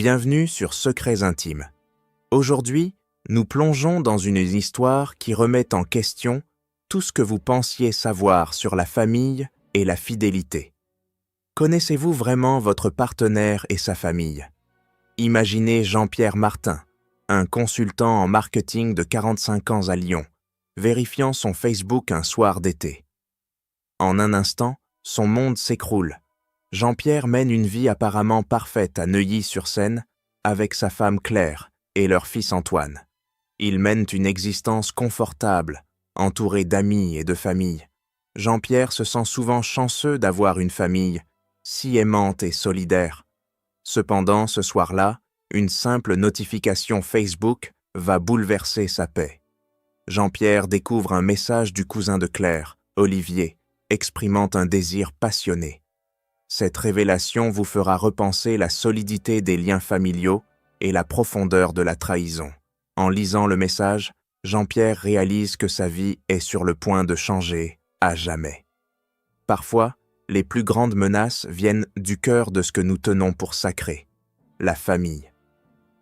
Bienvenue sur Secrets Intimes. Aujourd'hui, nous plongeons dans une histoire qui remet en question tout ce que vous pensiez savoir sur la famille et la fidélité. Connaissez-vous vraiment votre partenaire et sa famille? Imaginez Jean-Pierre Martin, un consultant en marketing de 45 ans à Lyon, vérifiant son Facebook un soir d'été. En un instant, son monde s'écroule. Jean-Pierre mène une vie apparemment parfaite à Neuilly-sur-Seine avec sa femme Claire et leur fils Antoine. Ils mènent une existence confortable, entouré d'amis et de famille. Jean-Pierre se sent souvent chanceux d'avoir une famille si aimante et solidaire. Cependant, ce soir-là, une simple notification Facebook va bouleverser sa paix. Jean-Pierre découvre un message du cousin de Claire, Olivier, exprimant un désir passionné. Cette révélation vous fera repenser la solidité des liens familiaux et la profondeur de la trahison. En lisant le message, Jean-Pierre réalise que sa vie est sur le point de changer à jamais. Parfois, les plus grandes menaces viennent du cœur de ce que nous tenons pour sacré, la famille.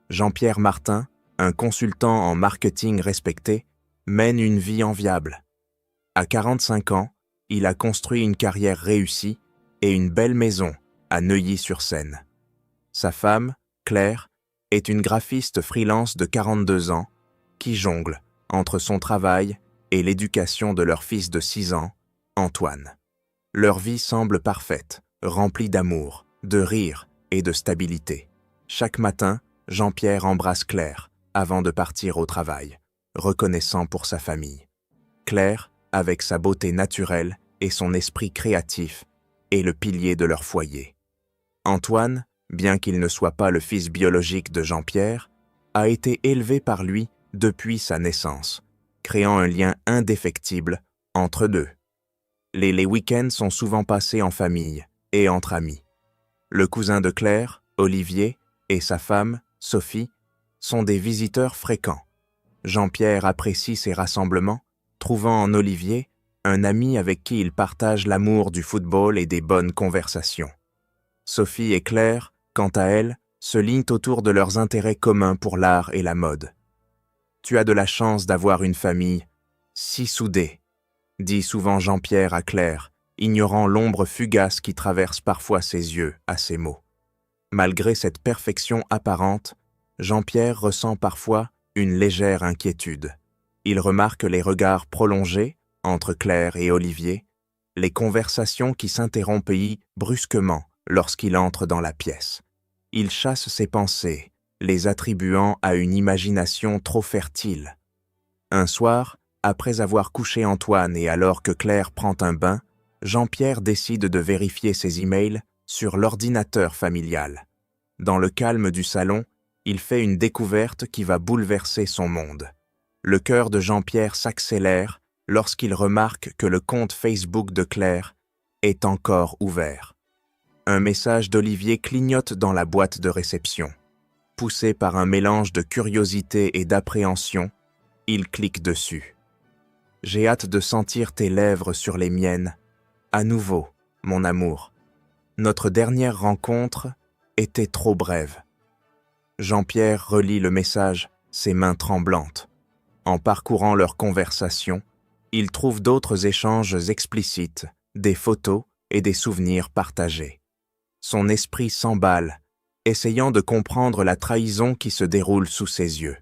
Jean-Pierre Martin, un consultant en marketing respecté, mène une vie enviable. À 45 ans, il a construit une carrière réussie et une belle maison à Neuilly-sur-Seine. Sa femme, Claire, est une graphiste freelance de 42 ans qui jongle entre son travail et l'éducation de leur fils de 6 ans, Antoine. Leur vie semble parfaite, remplie d'amour, de rire et de stabilité. Chaque matin, Jean-Pierre embrasse Claire avant de partir au travail, reconnaissant pour sa famille. Claire, avec sa beauté naturelle et son esprit créatif, est le pilier de leur foyer. Antoine, bien qu'il ne soit pas le fils biologique de Jean-Pierre, a été élevé par lui depuis sa naissance, créant un lien indéfectible entre deux. Les week-ends sont souvent passés en famille et entre amis. Le cousin de Claire, Olivier, et sa femme, Sophie, sont des visiteurs fréquents. Jean-Pierre apprécie ces rassemblements, trouvant en Olivier un ami avec qui il partage l'amour du football et des bonnes conversations. Sophie et Claire, quant à elles, se lignent autour de leurs intérêts communs pour l'art et la mode. « Tu as de la chance d'avoir une famille si soudée », dit souvent Jean-Pierre à Claire, ignorant l'ombre fugace qui traverse parfois ses yeux à ces mots. Malgré cette perfection apparente, Jean-Pierre ressent parfois une légère inquiétude. Il remarque les regards prolongés entre Claire et Olivier, les conversations qui s'interrompent brusquement lorsqu'il entre dans la pièce. Il chasse ses pensées, les attribuant à une imagination trop fertile. Un soir, après avoir couché Antoine et alors que Claire prend un bain, Jean-Pierre décide de vérifier ses emails sur l'ordinateur familial. Dans le calme du salon, il fait une découverte qui va bouleverser son monde. Le cœur de Jean-Pierre s'accélère lorsqu'il remarque que le compte Facebook de Claire est encore ouvert. Un message d'Olivier clignote dans la boîte de réception. Poussé par un mélange de curiosité et d'appréhension, il clique dessus. « J'ai hâte de sentir tes lèvres sur les miennes. À nouveau, mon amour. Notre dernière rencontre était trop brève. » Jean-Pierre relit le message, ses mains tremblantes. En parcourant leur conversation, il trouve d'autres échanges explicites, des photos et des souvenirs partagés. Son esprit s'emballe, essayant de comprendre la trahison qui se déroule sous ses yeux.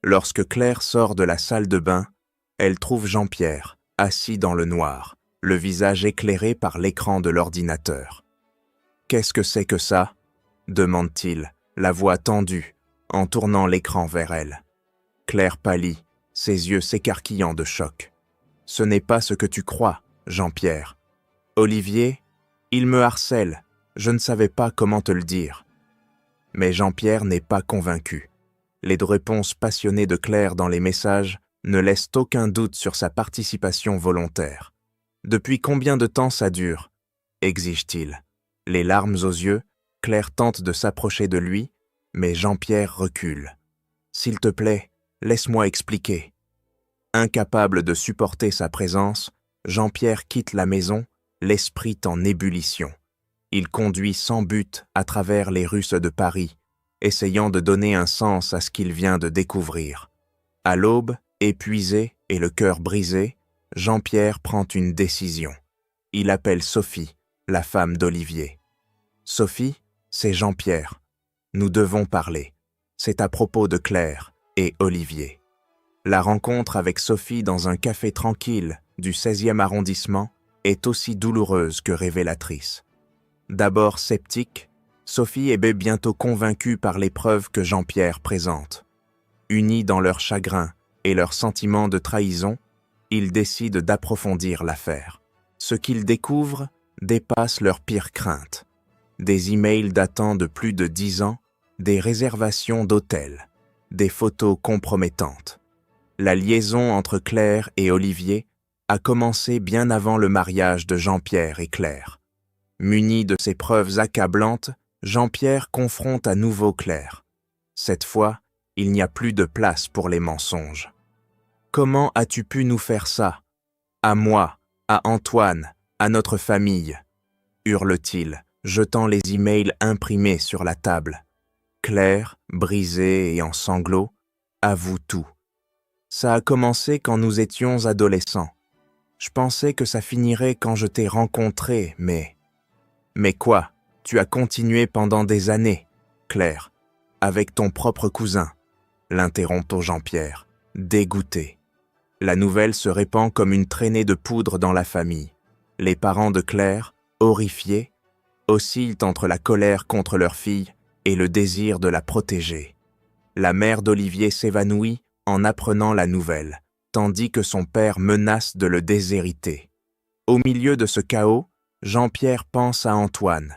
Lorsque Claire sort de la salle de bain, elle trouve Jean-Pierre, assis dans le noir, le visage éclairé par l'écran de l'ordinateur. « Qu'est-ce que c'est que ça ?» demande-t-il, la voix tendue, en tournant l'écran vers elle. Claire pâlit, ses yeux s'écarquillant de choc. « Ce n'est pas ce que tu crois, Jean-Pierre. Olivier, il me harcèle, je ne savais pas comment te le dire. » Mais Jean-Pierre n'est pas convaincu. Les réponses passionnées de Claire dans les messages ne laissent aucun doute sur sa participation volontaire. « Depuis combien de temps ça dure ?» exige-t-il. Les larmes aux yeux, Claire tente de s'approcher de lui, mais Jean-Pierre recule. « S'il te plaît, laisse-moi expliquer. » Incapable de supporter sa présence, Jean-Pierre quitte la maison, l'esprit en ébullition. Il conduit sans but à travers les Russes de Paris, essayant de donner un sens à ce qu'il vient de découvrir. À l'aube, épuisé et le cœur brisé, Jean-Pierre prend une décision. Il appelle Sophie, la femme d'Olivier. « Sophie, c'est Jean-Pierre. Nous devons parler. C'est à propos de Claire et Olivier. » La rencontre avec Sophie dans un café tranquille du 16e arrondissement est aussi douloureuse que révélatrice. D'abord sceptique, Sophie est bientôt convaincue par l'épreuve que Jean-Pierre présente. Unis dans leur chagrin et leur sentiment de trahison, ils décident d'approfondir l'affaire. Ce qu'ils découvrent dépasse leurs pires craintes. Des emails datant de plus de 10 ans, des réservations d'hôtels, des photos compromettantes. La liaison entre Claire et Olivier a commencé bien avant le mariage de Jean-Pierre et Claire. Muni de ces preuves accablantes, Jean-Pierre confronte à nouveau Claire. Cette fois, il n'y a plus de place pour les mensonges. « Comment as-tu pu nous faire ça? À moi, à Antoine, à notre famille » hurle-t-il, jetant les emails imprimés sur la table. Claire, brisée et en sanglots, avoue tout. « Ça a commencé quand nous étions adolescents. Je pensais que ça finirait quand je t'ai rencontré, mais... » « Mais quoi? Tu as continué pendant des années, Claire, avec ton propre cousin, » l'interrompt Jean-Pierre, dégoûté. La nouvelle se répand comme une traînée de poudre dans la famille. Les parents de Claire, horrifiés, oscillent entre la colère contre leur fille et le désir de la protéger. La mère d'Olivier s'évanouit en apprenant la nouvelle, tandis que son père menace de le déshériter. Au milieu de ce chaos, Jean-Pierre pense à Antoine.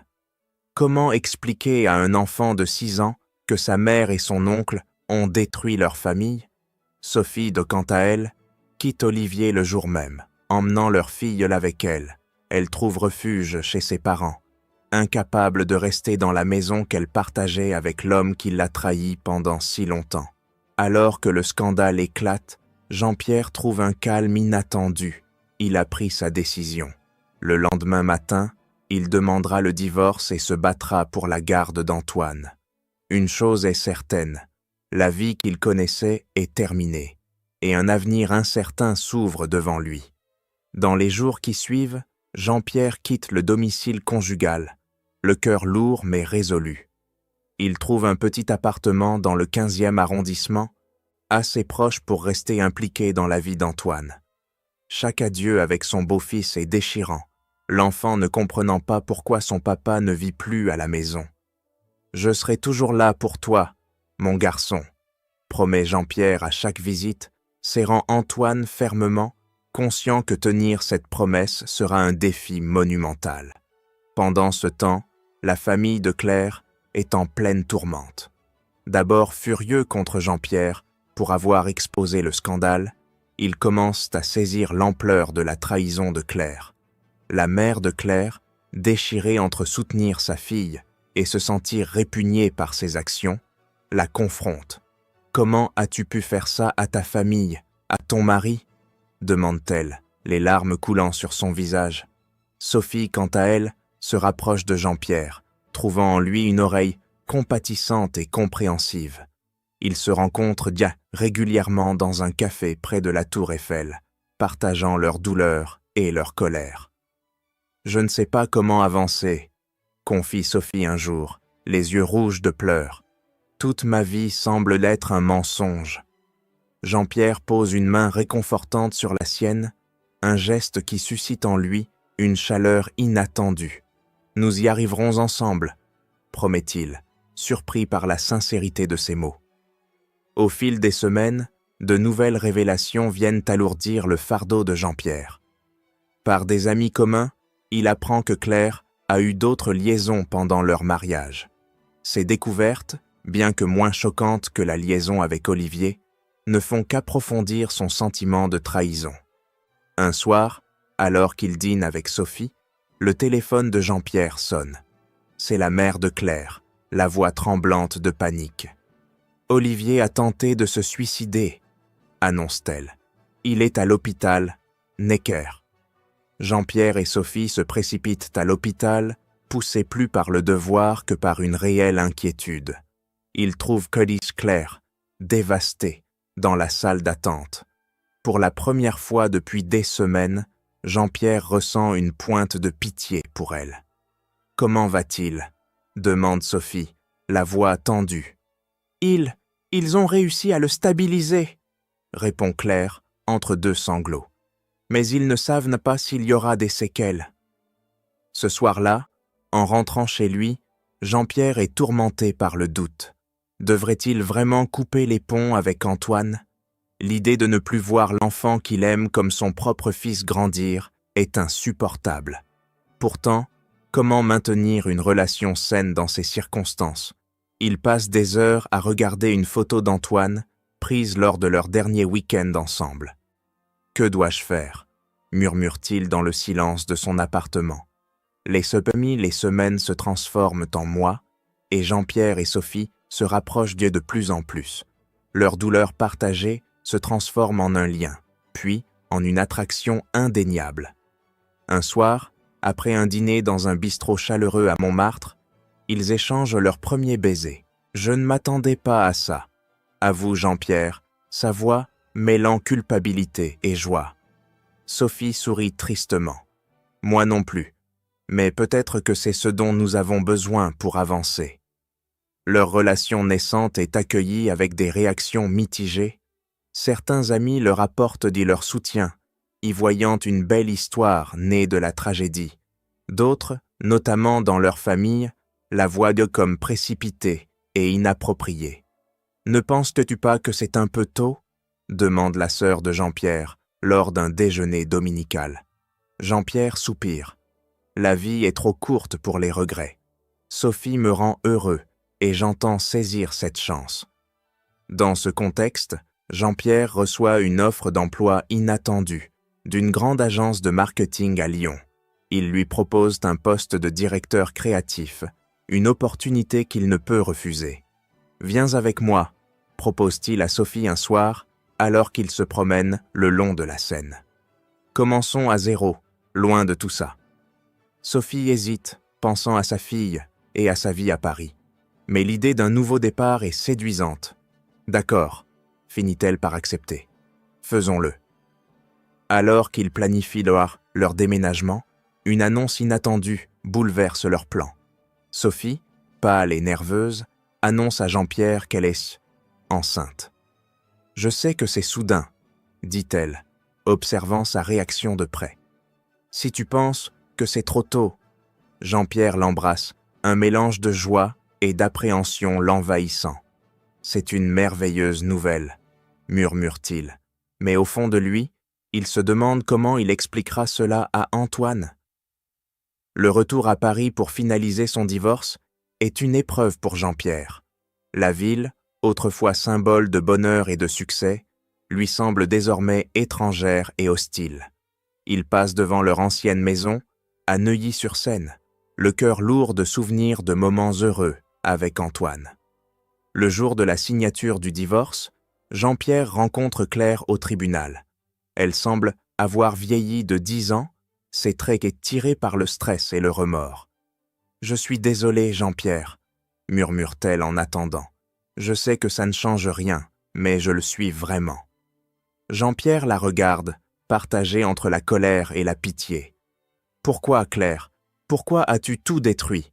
Comment expliquer à un enfant de 6 ans que sa mère et son oncle ont détruit leur famille? Sophie, quant à elle, quitte Olivier le jour même, emmenant leur fille avec elle. Elle trouve refuge chez ses parents, incapable de rester dans la maison qu'elle partageait avec l'homme qui l'a trahie pendant si longtemps. Alors que le scandale éclate, Jean-Pierre trouve un calme inattendu. Il a pris sa décision. Le lendemain matin, il demandera le divorce et se battra pour la garde d'Antoine. Une chose est certaine, la vie qu'il connaissait est terminée, et un avenir incertain s'ouvre devant lui. Dans les jours qui suivent, Jean-Pierre quitte le domicile conjugal, le cœur lourd mais résolu. Il trouve un petit appartement dans le 15e arrondissement, assez proche pour rester impliqué dans la vie d'Antoine. Chaque adieu avec son beau-fils est déchirant, l'enfant ne comprenant pas pourquoi son papa ne vit plus à la maison. « Je serai toujours là pour toi, mon garçon », promet Jean-Pierre à chaque visite, serrant Antoine fermement, conscient que tenir cette promesse sera un défi monumental. Pendant ce temps, la famille de Claire est en pleine tourmente. D'abord furieux contre Jean-Pierre pour avoir exposé le scandale, ils commencent à saisir l'ampleur de la trahison de Claire. La mère de Claire, déchirée entre soutenir sa fille et se sentir répugnée par ses actions, la confronte. « Comment as-tu pu faire ça à ta famille, à ton mari ?» demande-t-elle, les larmes coulant sur son visage. Sophie, quant à elle, se rapproche de Jean-Pierre, trouvant en lui une oreille compatissante et compréhensive. Ils se rencontrent régulièrement dans un café près de la Tour Eiffel, partageant leur douleur et leur colère. « Je ne sais pas comment avancer », confie Sophie un jour, les yeux rouges de pleurs. « Toute ma vie semble être un mensonge. » Jean-Pierre pose une main réconfortante sur la sienne, un geste qui suscite en lui une chaleur inattendue. « Nous y arriverons ensemble », promet-il, surpris par la sincérité de ses mots. Au fil des semaines, de nouvelles révélations viennent alourdir le fardeau de Jean-Pierre. Par des amis communs, il apprend que Claire a eu d'autres liaisons pendant leur mariage. Ces découvertes, bien que moins choquantes que la liaison avec Olivier, ne font qu'approfondir son sentiment de trahison. Un soir, alors qu'il dîne avec Sophie, le téléphone de Jean-Pierre sonne. C'est la mère de Claire, la voix tremblante de panique. « Olivier a tenté de se suicider », annonce-t-elle. « Il est à l'hôpital, Necker. » Jean-Pierre et Sophie se précipitent à l'hôpital, poussés plus par le devoir que par une réelle inquiétude. Il trouve Claire, dévastée, dans la salle d'attente. Pour la première fois depuis des semaines, Jean-Pierre ressent une pointe de pitié pour elle. « Comment va-t-il » demande Sophie, la voix tendue. « Ils ont réussi à le stabiliser » répond Claire, entre deux sanglots. « Mais ils ne savent pas s'il y aura des séquelles. » Ce soir-là, en rentrant chez lui, Jean-Pierre est tourmenté par le doute. Devrait-il vraiment couper les ponts avec Antoine ? L'idée de ne plus voir l'enfant qu'il aime comme son propre fils grandir est insupportable. Pourtant, comment maintenir une relation saine dans ces circonstances ? Il passe des heures à regarder une photo d'Antoine, prise lors de leur dernier week-end ensemble. « Que dois-je faire » murmure-t-il dans le silence de son appartement. Les semaines se transforment en mois, et Jean-Pierre et Sophie se rapprochent de plus en plus. Leur douleur partagée se transforme en un lien, puis en une attraction indéniable. Un soir, après un dîner dans un bistrot chaleureux à Montmartre, ils échangent leur premier baiser. « Je ne m'attendais pas à ça », avoue Jean-Pierre, sa voix mêlant culpabilité et joie. Sophie sourit tristement. « Moi non plus, mais peut-être que c'est ce dont nous avons besoin pour avancer. » Leur relation naissante est accueillie avec des réactions mitigées. Certains amis leur apportent leur soutien, y voyant une belle histoire née de la tragédie. D'autres, notamment dans leur famille, la voient comme précipitée et inappropriée. « Ne penses-tu pas que c'est un peu tôt ?» demande la sœur de Jean-Pierre lors d'un déjeuner dominical. Jean-Pierre soupire. « La vie est trop courte pour les regrets. Sophie me rend heureux et j'entends saisir cette chance. » Dans ce contexte, Jean-Pierre reçoit une offre d'emploi inattendue d'une grande agence de marketing à Lyon. Ils lui proposent un poste de directeur créatif, une opportunité qu'il ne peut refuser. « Viens avec moi », propose-t-il à Sophie un soir, alors qu'ils se promènent le long de la Seine. Commençons à zéro, loin de tout ça. Sophie hésite, pensant à sa fille et à sa vie à Paris. Mais l'idée d'un nouveau départ est séduisante. « D'accord », finit-elle par accepter. « Faisons-le. » Alors qu'ils planifient leur déménagement, une annonce inattendue bouleverse leurs plans. Sophie, pâle et nerveuse, annonce à Jean-Pierre qu'elle est enceinte. « Je sais que c'est soudain, » dit-elle, observant sa réaction de près. « Si tu penses que c'est trop tôt, » Jean-Pierre l'embrasse, un mélange de joie et d'appréhension l'envahissant. « C'est une merveilleuse nouvelle, » murmure-t-il, mais au fond de lui, il se demande comment il expliquera cela à Antoine. Le retour à Paris pour finaliser son divorce est une épreuve pour Jean-Pierre. La ville, autrefois symbole de bonheur et de succès, lui semble désormais étrangère et hostile. Il passe devant leur ancienne maison, à Neuilly-sur-Seine, le cœur lourd de souvenirs de moments heureux avec Antoine. Le jour de la signature du divorce, Jean-Pierre rencontre Claire au tribunal. Elle semble avoir vieilli de 10 ans, ses traits tirés par le stress et le remords. « Je suis désolée, Jean-Pierre », murmure-t-elle en attendant. « Je sais que ça ne change rien, mais je le suis vraiment. » Jean-Pierre la regarde, partagé entre la colère et la pitié. « Pourquoi, Claire ? Pourquoi as-tu tout détruit ?»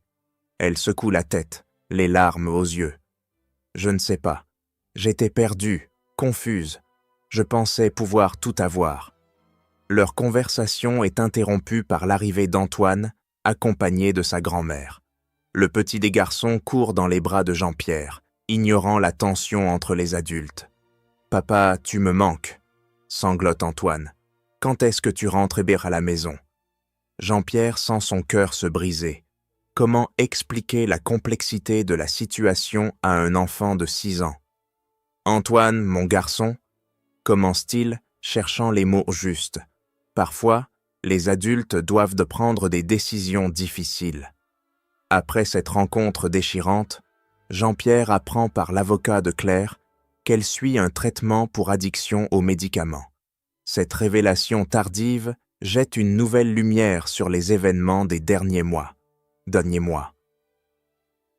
Elle secoue la tête, les larmes aux yeux. « Je ne sais pas. J'étais perdue, confuse. Je pensais pouvoir tout avoir. » Leur conversation est interrompue par l'arrivée d'Antoine, accompagné de sa grand-mère. Le petit des garçons court dans les bras de Jean-Pierre, ignorant la tension entre les adultes. « Papa, tu me manques », sanglote Antoine. « Quand est-ce que tu rentres à la maison ?» Jean-Pierre sent son cœur se briser. Comment expliquer la complexité de la situation à un enfant de 6 ans ? « Antoine, mon garçon », commence-t-il, cherchant les mots justes. Parfois, les adultes doivent prendre des décisions difficiles. Après cette rencontre déchirante, Jean-Pierre apprend par l'avocat de Claire qu'elle suit un traitement pour addiction aux médicaments. Cette révélation tardive jette une nouvelle lumière sur les événements des derniers mois.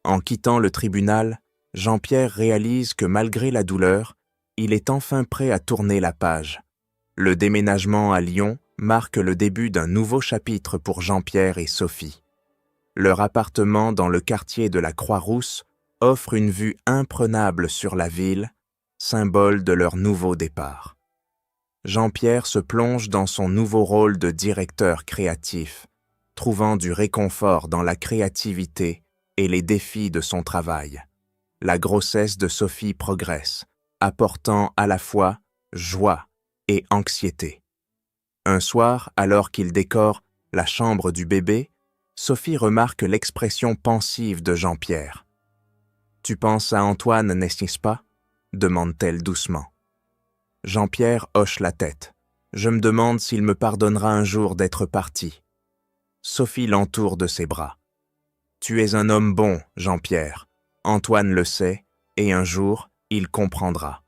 En quittant le tribunal, Jean-Pierre réalise que malgré la douleur, il est enfin prêt à tourner la page. Le déménagement à Lyon marque le début d'un nouveau chapitre pour Jean-Pierre et Sophie. Leur appartement dans le quartier de la Croix-Rousse offre une vue imprenable sur la ville, symbole de leur nouveau départ. Jean-Pierre se plonge dans son nouveau rôle de directeur créatif, trouvant du réconfort dans la créativité et les défis de son travail. La grossesse de Sophie progresse, apportant à la fois joie et anxiété. Un soir, alors qu'il décore la chambre du bébé, Sophie remarque l'expression pensive de Jean-Pierre. « Tu penses à Antoine, n'est-ce pas ?» demande-t-elle doucement. Jean-Pierre hoche la tête. « Je me demande s'il me pardonnera un jour d'être parti. » Sophie l'entoure de ses bras. « Tu es un homme bon, Jean-Pierre. Antoine le sait, et un jour, il comprendra. »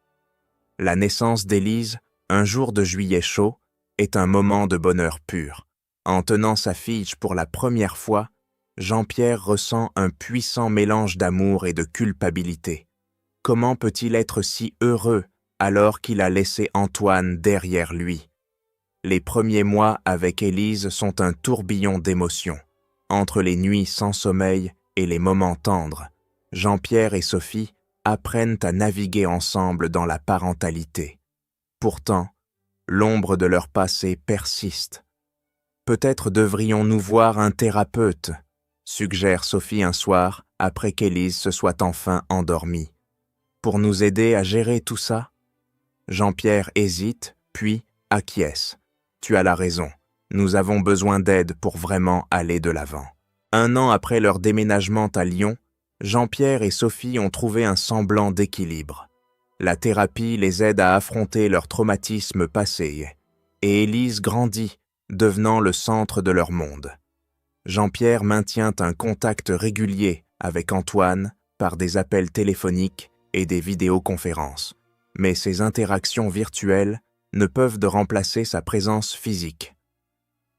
La naissance d'Élise, un jour de juillet chaud, est un moment de bonheur pur. En tenant sa fille pour la première fois, Jean-Pierre ressent un puissant mélange d'amour et de culpabilité. Comment peut-il être si heureux alors qu'il a laissé Antoine derrière lui? Les premiers mois avec Élise sont un tourbillon d'émotions. Entre les nuits sans sommeil et les moments tendres, Jean-Pierre et Sophie apprennent à naviguer ensemble dans la parentalité. Pourtant, l'ombre de leur passé persiste. Peut-être devrions-nous voir un thérapeute, suggère Sophie un soir après qu'Élise se soit enfin endormie. Pour nous aider à gérer tout ça? Jean-Pierre hésite, puis acquiesce. Tu as la raison, nous avons besoin d'aide pour vraiment aller de l'avant. 1 an après leur déménagement à Lyon, Jean-Pierre et Sophie ont trouvé un semblant d'équilibre. La thérapie les aide à affronter leur traumatisme passé, et Élise grandit, devenant le centre de leur monde. Jean-Pierre maintient un contact régulier avec Antoine par des appels téléphoniques et des vidéoconférences, mais ces interactions virtuelles ne peuvent de remplacer sa présence physique.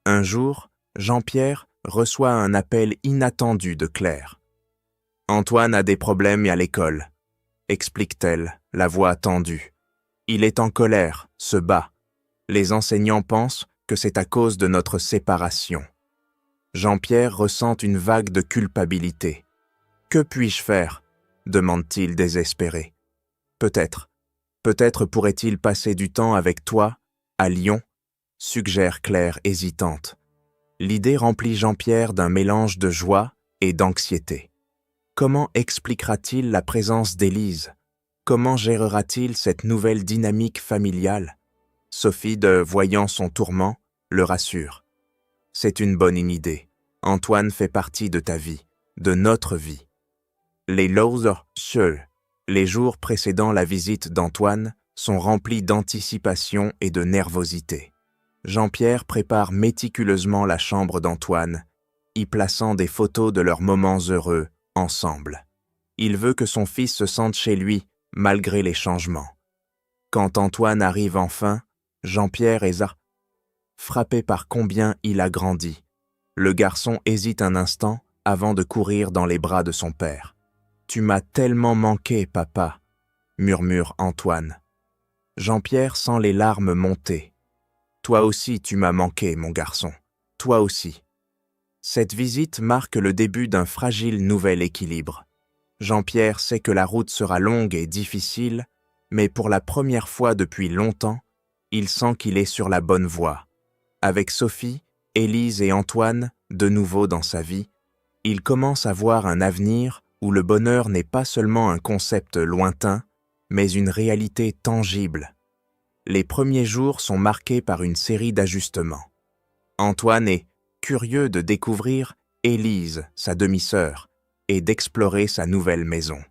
Un jour, Jean-Pierre reçoit un appel inattendu de Claire. « Antoine a des problèmes à l'école », explique-t-elle, la voix tendue. « Il est en colère, se bat. Les enseignants pensent que c'est à cause de notre séparation. » Jean-Pierre ressent une vague de culpabilité. « Que puis-je faire ?» demande-t-il désespéré. « Peut-être pourrait-il passer du temps avec toi, à Lyon ?» suggère Claire hésitante. L'idée remplit Jean-Pierre d'un mélange de joie et d'anxiété. Comment expliquera-t-il la présence d'Élise? Comment gérera-t-il cette nouvelle dynamique familiale? Sophie, voyant son tourment, le rassure. « C'est une bonne idée. Antoine fait partie de ta vie, de notre vie. » Les les jours précédant la visite d'Antoine, sont remplis d'anticipation et de nervosité. Jean-Pierre prépare méticuleusement la chambre d'Antoine, y plaçant des photos de leurs moments heureux ensemble. Il veut que son fils se sente chez lui, malgré les changements. Quand Antoine arrive enfin, Jean-Pierre est frappé par combien il a grandi. Le garçon hésite un instant avant de courir dans les bras de son père. « Tu m'as tellement manqué, papa », murmure Antoine. Jean-Pierre sent les larmes monter. « Toi aussi tu m'as manqué, mon garçon, toi aussi. » Cette visite marque le début d'un fragile nouvel équilibre. Jean-Pierre sait que la route sera longue et difficile, mais pour la première fois depuis longtemps, il sent qu'il est sur la bonne voie. Avec Sophie, Élise et Antoine, de nouveau dans sa vie, il commence à voir un avenir où le bonheur n'est pas seulement un concept lointain, mais une réalité tangible. Les premiers jours sont marqués par une série d'ajustements. Antoine est curieux de découvrir Élise, sa demi-sœur, et d'explorer sa nouvelle maison.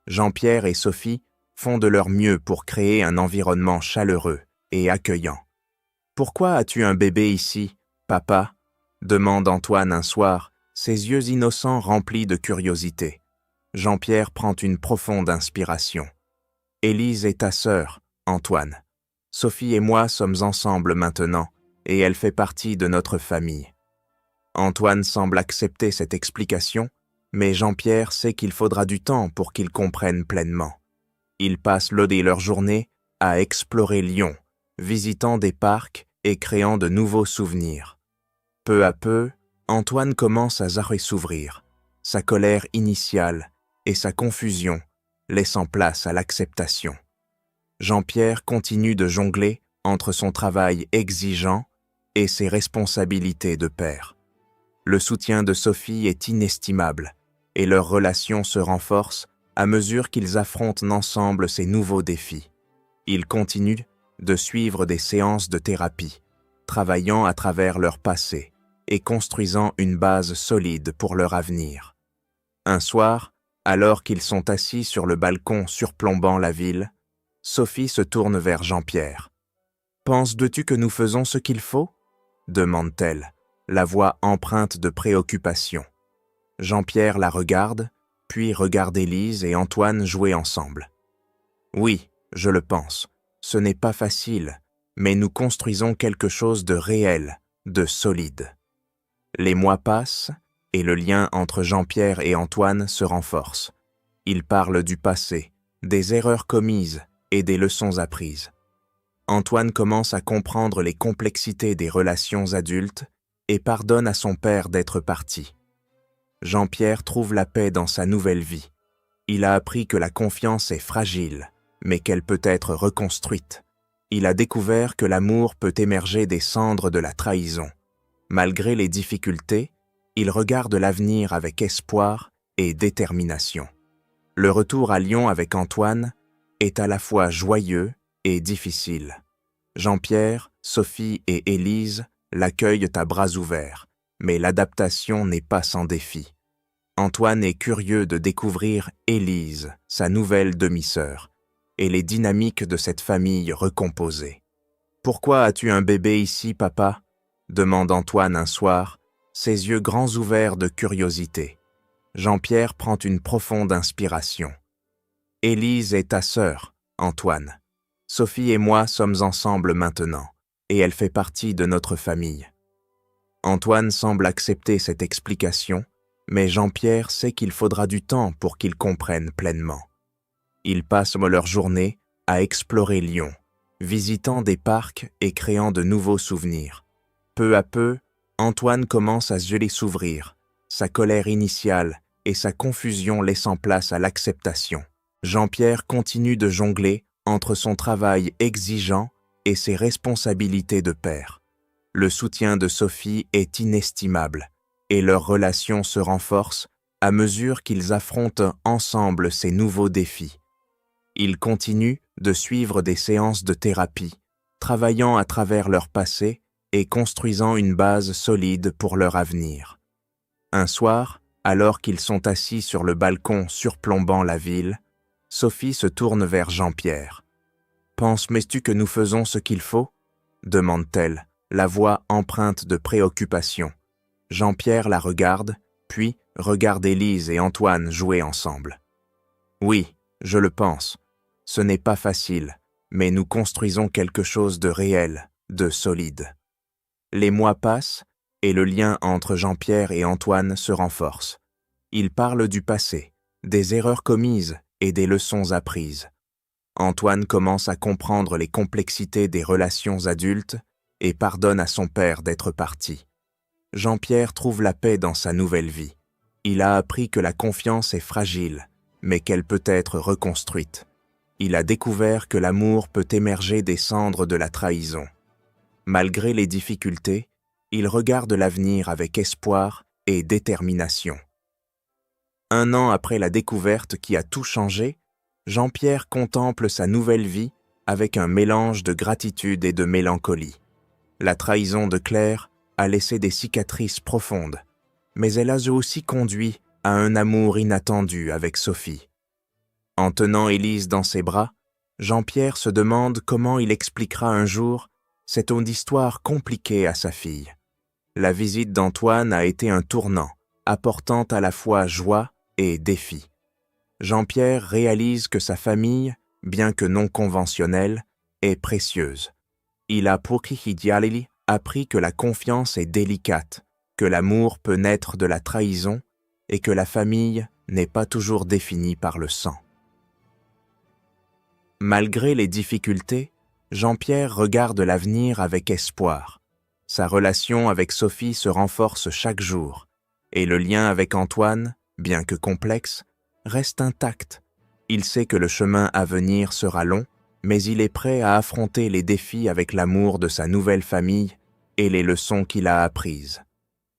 Jean-Pierre et Sophie font de leur mieux pour créer un environnement chaleureux et accueillant. « Pourquoi as-tu un bébé ici, papa ?» demande Antoine un soir, ses yeux innocents remplis de curiosité. Jean-Pierre prend une profonde inspiration. « Élise est ta sœur, Antoine. Sophie et moi sommes ensemble maintenant, et elle fait partie de notre famille. » Antoine semble accepter cette explication, mais Jean-Pierre sait qu'il faudra du temps pour qu'ils comprennent pleinement. Ils passent leur journée à explorer Lyon, visitant des parcs et créant de nouveaux souvenirs. Peu à peu, Antoine commence à s'ouvrir, sa colère initiale et sa confusion, laissant place à l'acceptation. Jean-Pierre continue de jongler entre son travail exigeant et ses responsabilités de père. Le soutien de Sophie est inestimable et leur relation se renforce à mesure qu'ils affrontent ensemble ces nouveaux défis. Ils continuent de suivre des séances de thérapie, travaillant à travers leur passé et construisant une base solide pour leur avenir. Un soir, alors qu'ils sont assis sur le balcon surplombant la ville, Sophie se tourne vers Jean-Pierre. « Penses-tu que nous faisons ce qu'il faut ?» demande-t-elle, la voix empreinte de préoccupation. Jean-Pierre la regarde, puis regarde Élise et Antoine jouer ensemble. « Oui, je le pense. Ce n'est pas facile, mais nous construisons quelque chose de réel, de solide. » Les mois passent et le lien entre Jean-Pierre et Antoine se renforce. Ils parlent du passé, des erreurs commises et des leçons apprises. Antoine commence à comprendre les complexités des relations adultes et pardonne à son père d'être parti. Jean-Pierre trouve la paix dans sa nouvelle vie. Il a appris que la confiance est fragile, mais qu'elle peut être reconstruite. Il a découvert que l'amour peut émerger des cendres de la trahison. Malgré les difficultés, il regarde l'avenir avec espoir et détermination. Le retour à Lyon avec Antoine est à la fois joyeux et difficile. Jean-Pierre, Sophie et Élise l'accueillent à bras ouverts, mais l'adaptation n'est pas sans défi. Antoine est curieux de découvrir Élise, sa nouvelle demi-sœur, et les dynamiques de cette famille recomposée. « Pourquoi as-tu un bébé ici, papa ?» demande Antoine un soir, ses yeux grands ouverts de curiosité. Jean-Pierre prend une profonde inspiration. « Élise est ta sœur, Antoine. Sophie et moi sommes ensemble maintenant, et elle fait partie de notre famille. » Antoine semble accepter cette explication, mais Jean-Pierre sait qu'il faudra du temps pour qu'ils comprennent pleinement. Ils passent leur journée à explorer Lyon, visitant des parcs et créant de nouveaux souvenirs. Peu à peu, Antoine commence à s'ouvrir, sa colère initiale et sa confusion laissant place à l'acceptation. Jean-Pierre continue de jongler entre son travail exigeant et ses responsabilités de père. Le soutien de Sophie est inestimable et leur relation se renforce à mesure qu'ils affrontent ensemble ces nouveaux défis. Ils continuent de suivre des séances de thérapie, travaillant à travers leur passé et construisant une base solide pour leur avenir. Un soir, alors qu'ils sont assis sur le balcon surplombant la ville, Sophie se tourne vers Jean-Pierre. « Penses-tu que nous faisons ce qu'il faut ?» demande-t-elle, la voix empreinte de préoccupation. Jean-Pierre la regarde, puis regarde Élise et Antoine jouer ensemble. « Oui, je le pense. Ce n'est pas facile, mais nous construisons quelque chose de réel, de solide. » Les mois passent et le lien entre Jean-Pierre et Antoine se renforce. Ils parlent du passé, des erreurs commises et des leçons apprises. Antoine commence à comprendre les complexités des relations adultes et pardonne à son père d'être parti. Jean-Pierre trouve la paix dans sa nouvelle vie. Il a appris que la confiance est fragile, mais qu'elle peut être reconstruite. Il a découvert que l'amour peut émerger des cendres de la trahison. Malgré les difficultés, il regarde l'avenir avec espoir et détermination. 1 an après la découverte qui a tout changé, Jean-Pierre contemple sa nouvelle vie avec un mélange de gratitude et de mélancolie. La trahison de Claire a laissé des cicatrices profondes, mais elle a aussi conduit à un amour inattendu avec Sophie. En tenant Élise dans ses bras, Jean-Pierre se demande comment il expliquera un jour cette histoire compliquée à sa fille. La visite d'Antoine a été un tournant, apportant à la fois joie et défi. Jean-Pierre réalise que sa famille, bien que non conventionnelle, est précieuse. Il a appris que la confiance est délicate, que l'amour peut naître de la trahison et que la famille n'est pas toujours définie par le sang. Malgré les difficultés, Jean-Pierre regarde l'avenir avec espoir. Sa relation avec Sophie se renforce chaque jour, et le lien avec Antoine, bien que complexe, reste intact. Il sait que le chemin à venir sera long, mais il est prêt à affronter les défis avec l'amour de sa nouvelle famille et les leçons qu'il a apprises.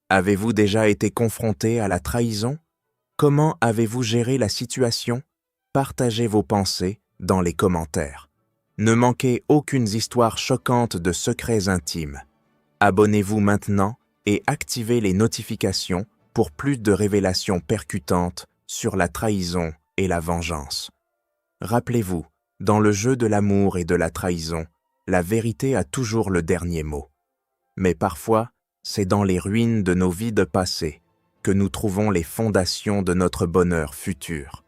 Avez-vous déjà été confronté à la trahison? Comment avez-vous géré la situation? Partagez vos pensées dans les commentaires. Ne manquez aucune histoire choquante de secrets intimes. Abonnez-vous maintenant et activez les notifications pour plus de révélations percutantes sur la trahison et la vengeance. Rappelez-vous, dans le jeu de l'amour et de la trahison, la vérité a toujours le dernier mot. Mais parfois, c'est dans les ruines de nos vies de passé que nous trouvons les fondations de notre bonheur futur.